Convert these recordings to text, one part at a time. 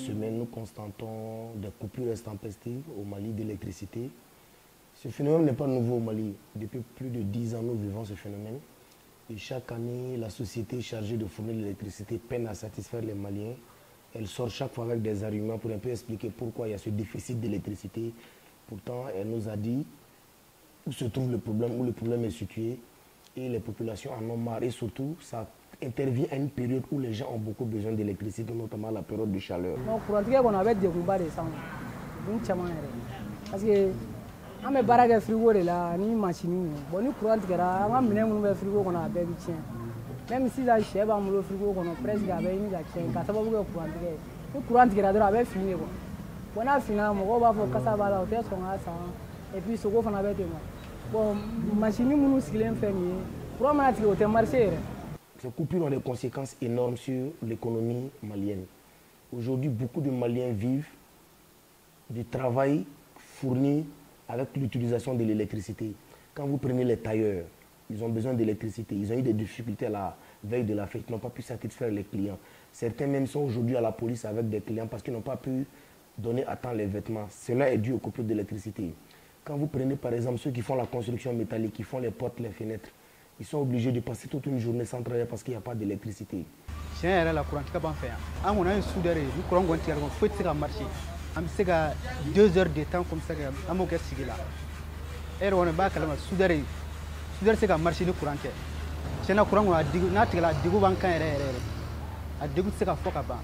semaines, nous constatons des coupures intempestives au Mali d'électricité. Ce phénomène n'est pas nouveau au Mali. Depuis plus de 10 ans, nous vivons ce phénomène. Et chaque année, la société chargée de fournir l'électricité peine à satisfaire les Maliens. Elle sort chaque fois avec des arguments pour un peu expliquer pourquoi il y a ce déficit d'électricité. Pourtant, elle nous a dit où se trouve le problème, où le problème est situé. Et les populations en ont marre. Et surtout, ça intervient à une période où les gens ont beaucoup besoin d'électricité, notamment la période de chaleur. Parce que an bɛ baara kɛ frigo de la ni machine bon ni courant tigɛra an ka minɛn minnu bɛ frigo kɔnɔ a bɛɛ bɛ tiɲɛ même sisan sɛ b'an bolo frigo kɔnɔ presque a bɛ ɲini ka tiɲɛ ka sababu kɛ courant tigɛ ni courant tigɛra dɔrɔn a bɛ fin de quoi bon n'a finna mɔgɔw b'a fɔ kasa b'a la o tɛ sɔn k'a san et puis sogo fana bɛ ten quoi bon machine minnu sigilen filɛ nin ye courant mana tigɛ o tɛ marché yɛrɛ. Ces coupures ont des conséquences énormes sur l'économie malienne. Aujourd'hui, beaucoup de Maliens vivent du travail fourni avec l'utilisation de l'électricité. Quand vous prenez les tailleurs, ils ont besoin d'électricité. Ils ont eu des difficultés à la veille de la fête. Ils n'ont pas pu satisfaire les clients. Certains même sont aujourd'hui à la police avec des clients parce qu'ils n'ont pas pu donner à temps les vêtements. Cela est dû aux coupures d'électricité. Quand vous prenez par exemple ceux qui font la construction métallique, qui font les portes, les fenêtres, ils sont obligés de passer toute une journée sans travailler parce qu'il n'y a pas d'électricité. On a 2 heures de temps comme ça, on a fait et on a soudé c'est qu'à marcher le courant. C'est un courant, on a dit la digo bancaire, a digo c'est qu'à foka ba.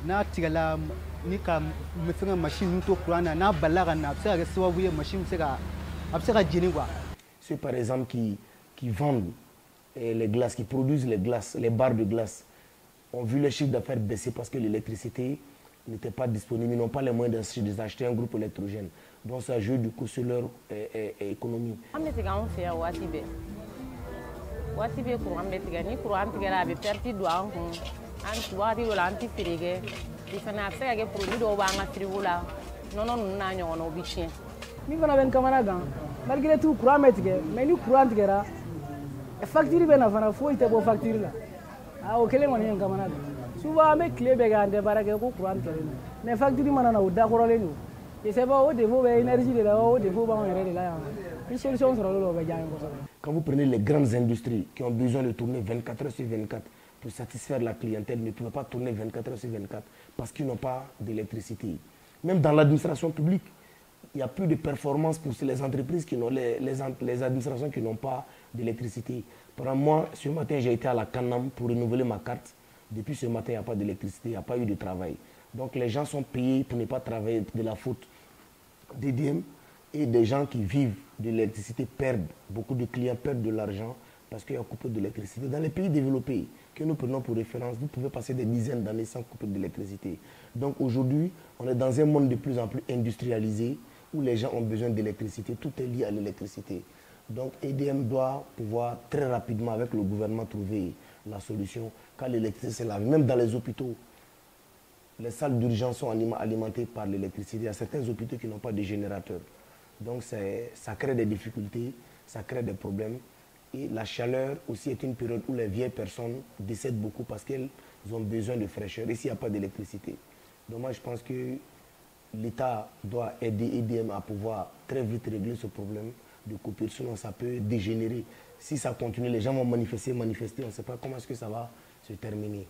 Na tigala ni ka me fait une machine tout courant, na balaga na c'est que soit vous machine c'est qu'à gêner quoi. Ceux par exemple qui vendent les glaces, qui produisent les glaces, les barres de glace, ont vu le chiffre d'affaires baisser parce que l'électricité n'étaient pas disponibles, ils n'ont pas les moyens d'acheter un groupe électrogène. Donc ça joue du coup sur leur économie. Malgré tout, courant mais ni courant tigɛra facture bɛ na fana foyi tɛ bɔ facture la o kelen kɔni ye n kamana gan souvent an bɛ tile bɛɛ kɛ an tɛ baara kɛ ko courant tigɛlen mais facture mana na o dakɔrɔlen don je sais pas o défaut bɛ énergie de la o défaut b'anw yɛrɛ de la yan ni solution sɔrɔla o bɛ diya an ye kosɛbɛ. Quand vous prenez les grandes industries qui ont besoin de tourner 24 heures sur 24 pour satisfaire la clientèle, ne peuvent pas tourner 24 heures sur 24 parce qu'ils n'ont pas d'électricité. Même dans l'administration publique, il n'y a plus de performance pour les entreprises qui n'ont les administrations qui n'ont pas d'électricité. Par exemple, moi, ce matin, j'ai été à la Canam pour renouveler ma carte. Depuis ce matin, il n'y a pas d'électricité, il n'y a pas eu de travail. Donc les gens sont payés pour ne pas travailler de la faute d'EDM et des gens qui vivent de l'électricité perdent, beaucoup de clients perdent de l'argent parce qu'il y a coupé d'électricité. Dans les pays développés que nous prenons pour référence, vous pouvez passer des dizaines d'années sans couper d'électricité. Donc aujourd'hui, on est dans un monde de plus en plus industrialisé où les gens ont besoin d'électricité, tout est lié à l'électricité. Donc EDM doit pouvoir très rapidement avec le gouvernement trouver la solution quand l'électricité c'est la vie. Même dans les hôpitaux, les salles d'urgence sont alimentées par l'électricité. Il y a certains hôpitaux qui n'ont pas de générateurs. Donc ça crée des difficultés, ça crée des problèmes. Et la chaleur aussi est une période où les vieilles personnes décèdent beaucoup parce qu'elles ont besoin de fraîcheur. Et s'il n'y a pas d'électricité. Donc moi je pense que l'État doit aider EDM à pouvoir très vite régler ce problème de coupure, sinon ça peut dégénérer. Si ça continue, les gens vont manifester, on ne sait pas comment est-ce que ça va se terminer.